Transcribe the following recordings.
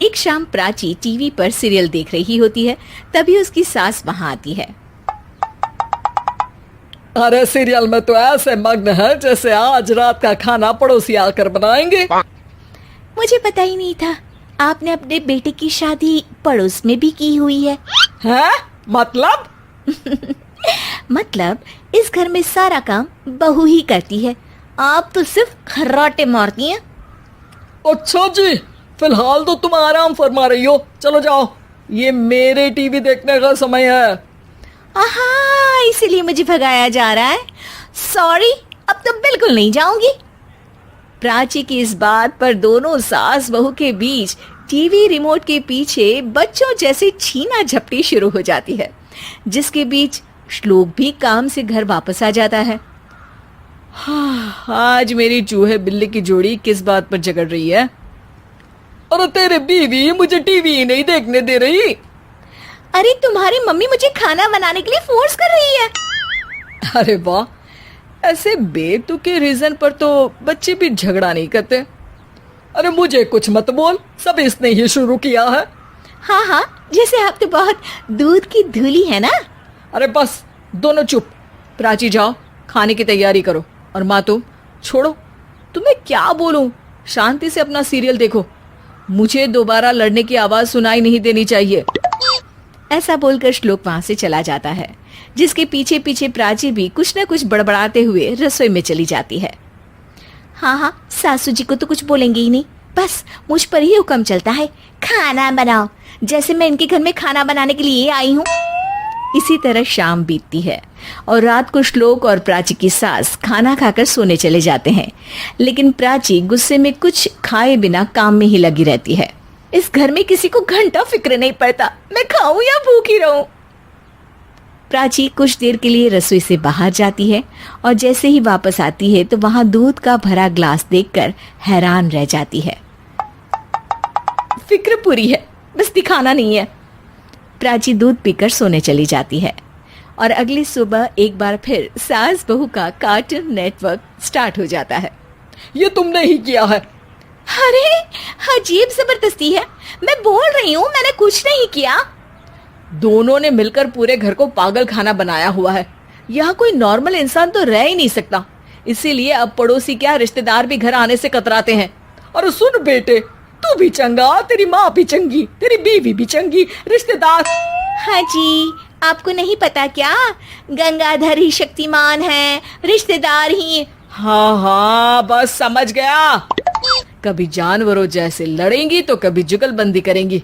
एक शाम प्राची टीवी पर सीरियल देख रही होती है। तभी उसकी सास वहां आती है। अरे सीरियल में तो ऐसे मग्न है जैसे आज रात का खाना पड़ोसी आकर बनाएंगे। मुझे पता ही नहीं था आपने अपने बेटे की शादी पड़ोस में भी की हुई है। हैं? मतलब? मतलब इस घर में सारा काम बहू ही करती है, आप तो सिर्फ खर्राटे मारती हैं। अच्छा जी, फिलहाल तो तुम आराम फरमा रही हो, चलो जाओ, ये मेरे टीवी देखने का समय है। आहा, इसीलिए मुझे भगाया जा रहा है। सॉरी, अब तो बिल्कुल नहीं जाऊंगी। प्राची की इस बात पर दोनों सास बहू के बीच टीवी रिमोट के पीछे बच्चों जैसे छीना झपटी शुरू हो जाती है, जिसके बीच श्लोक भी काम से घर वापस आ जाता है। हाँ, आज मेरी चूहे बिल्ली की जोड़ी किस बात पर झगड़ रही है? अरे तेरे बीवी मुझे टीवी ही नहीं देखने दे रही। अरे तुम्हारी मम्मी मुझे खाना बनाने के लिए फोर्स कर रही है। अरे वाह, ऐसे बेतुके रीजन पर तो बच्चे भी झगड़ा नहीं करते। अरे मुझे कुछ मत बोल, सब इसने ही शुरू किया है। हाँ हाँ, जैसे आप तो बहुत दूध की धूली है ना। अरे बस, दोनों चुप। प्राची जाओ, खाने की तैयारी करो। और माँ तुम छोड़ो, तुम्हें क्या बोलूं, शांति से अपना सीरियल देखो, मुझे दोबारा लड़ने की आवाज सुनाई नहीं देनी चाहिए। ऐसा बोलकर श्लोक वहां से चला जाता है, जिसके पीछे पीछे प्राची भी कुछ न कुछ बड़बड़ाते हुए रसोई में चली जाती है। हाँ हाँ, सासू जी को तो कुछ बोलेंगे ही नहीं, बस मुझ पर ही हुक्म चलता है, खाना बनाओ, जैसे मैं इनके घर में खाना बनाने के लिए आई हूँ। इसी तरह शाम बीतती है और रात को श्लोक और प्राची की सास खाना खाकर सोने चले जाते हैं, लेकिन प्राची गुस्से में कुछ खाए बिना काम में ही लगी रहती है। इस घर में किसी को घंटा फिक्र नहीं पड़ता, मैं खाऊं या भूखी रहूं। प्राची कुछ देर के लिए रसोई से बाहर जाती है और जैसे ही वापस आती है तो वहां दूध का भरा ग्लास देखकर हैरान रह जाती है। फिक्र पूरी है, बस दिखाना नहीं है। प्राची दूध पीकर सोने चली जाती है और अगली सुबह एक बार फिर सास बहू का कार्टून नेटवर्क स्टार्ट हो जाता है। ये तुमने ही किया है। अरे अजीब जबरदस्ती है, मैं बोल रही हूँ मैंने कुछ नहीं किया। दोनों ने मिलकर पूरे घर को पागल खाना बनाया हुआ है। यहाँ कोई नॉर्मल इंसान तो रह ही नहीं सकता, इसीलिए अब पड़ोसी क्या रिश्तेदार भी घर आने से कतराते हैं। और सुन बेटे, तू भी चंगा, तेरी माँ भी चंगी, तेरी बीवी भी चंगी, रिश्तेदार। हाँ जी, आपको नहीं पता क्या, गंगाधर ही शक्तिमान है, रिश्तेदार ही। हाँ हाँ, बस समझ गया। कभी जानवरों जैसे लड़ेंगी तो कभी जुगलबंदी करेंगी।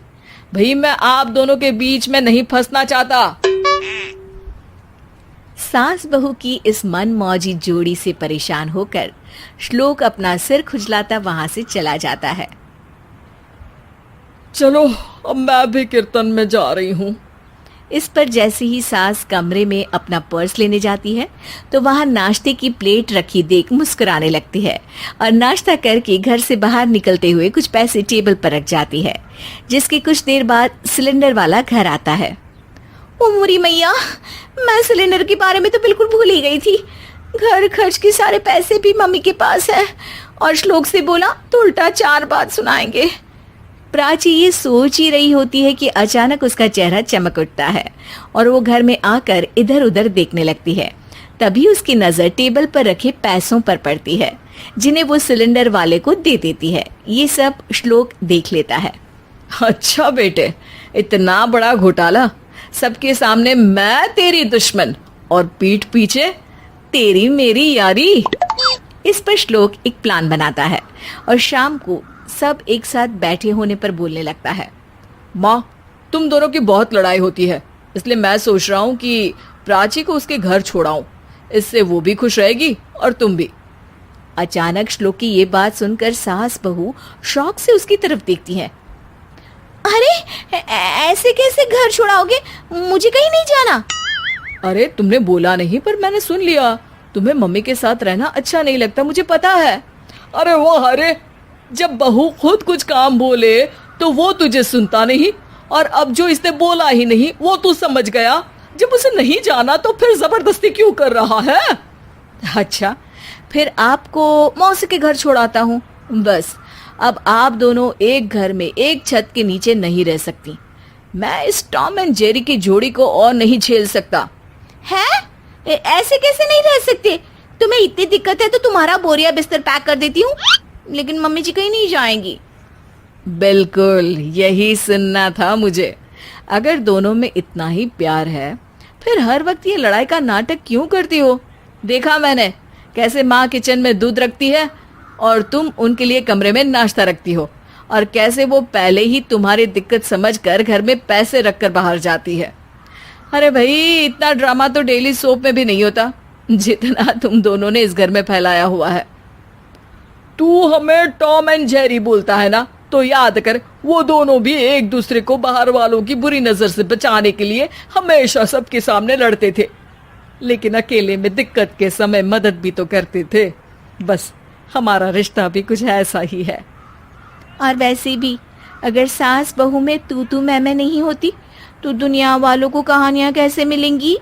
भाई मैं आप दोनों के बीच में नहीं फंसना चाहता। सास बहू की इस मन मौजी जोड़ी से परेशान होकर श्लोक अपना सिर खुजलाता वहां से चला जाता है। चलो अब मैं भी कीर्तन में जा रही हूँ। इस पर जैसे ही सास कमरे में अपना पर्स लेने जाती है तो वहां नाश्ते की प्लेट रखी देख मुस्कुराने लगती है और नाश्ता करके घर से बाहर निकलते हुए कुछ पैसे टेबल पर रख जाती है, जिसके कुछ देर बाद सिलेंडर वाला घर आता है। ओ मोरी मैया, मैं सिलेंडर के बारे में तो बिल्कुल भूल ही गई थी। घर खर्च के सारे पैसे भी मम्मी के पास है और श्लोक से बोला तो उल्टा 4 बात सुनाएंगे। प्राची ये सोच ही रही होती है कि अचानक उसका चेहरा चमक उठता है और वो घर में आकर इधर उधर देखने लगती है। तभी उसकी नजर टेबल पर रखे पैसों पर पड़ती है, जिन्हें वो सिलेंडर वाले को दे देती है। ये सब श्लोक देख लेता है। अच्छा बेटे, इतना बड़ा घोटाला, सबके सामने मैं तेरी दुश्मन और पीठ पीछे तेरी मेरी यारी। इस पर श्लोक एक प्लान बनाता है और शाम को सब एक साथ बैठे होने पर बोलने लगता है। माँ, तुम दोनों की बहुत लड़ाई होती है, इसलिए मैं सोच रहा हूँ कि प्राची को उसके घर छोड़ाऊं, इससे वो भी खुश रहेगी और तुम भी। अचानक श्लोक की ये बात सुनकर सास बहू शौक से उसकी तरफ देखती है। अरे ऐसे कैसे घर छोड़ाओगे, मुझे कहीं नहीं जाना। अरे तुमने बोला नहीं पर मैंने सुन लिया, तुम्हें मम्मी के साथ रहना अच्छा नहीं लगता, मुझे पता है। अरे वो, अरे जब बहू खुद कुछ काम बोले तो वो तुझे सुनता नहीं, और अब जो इसने बोला ही नहीं वो तू समझ गया। जब उसे नहीं जाना तो फिर जबरदस्ती क्यों कर रहा है? अच्छा, फिर आपको मौसी के घर छोड़ाता हूँ, बस अब आप दोनों एक घर में एक छत के नीचे नहीं रह सकती। मैं इस टॉम एंड जेरी की जोड़ी को और नहीं झेल सकता। है? ऐसे कैसे नहीं रह सकते? तुम्हें इतनी दिक्कत है तो तुम्हारा बोरिया बिस्तर पैक कर देती हूँ, लेकिन मम्मी जी कहीं नहीं जाएंगी। बिल्कुल यही सुनना था मुझे। अगर दोनों में इतना ही प्यार है फिर हर वक्त ये लड़ाई का नाटक क्यों करती हो? देखा मैंने कैसे माँ किचन में दूध रखती है और तुम उनके लिए कमरे में नाश्ता रखती हो, और कैसे वो पहले ही तुम्हारी दिक्कत समझकर घर में पैसे रखकर बाहर जाती है। अरे भाई, इतना ड्रामा तो डेली सोप में भी नहीं होता जितना तुम दोनों ने इस घर में फैलाया हुआ है। तू हमें टॉम एंड जेरी बोलता है ना, तो याद कर वो दोनों भी एक दूसरे को बाहर वालों की बुरी नजर से बचाने के लिए हमेशा सबके सामने लड़ते थे, लेकिन अकेले में दिक्कत के समय मदद भी तो करते थे। बस हमारा रिश्ता भी कुछ ऐसा ही है। और वैसे भी अगर सास बहू में तू मैं नहीं होती तो दुनिया वालों को कहानियां कैसे मिलेंगी?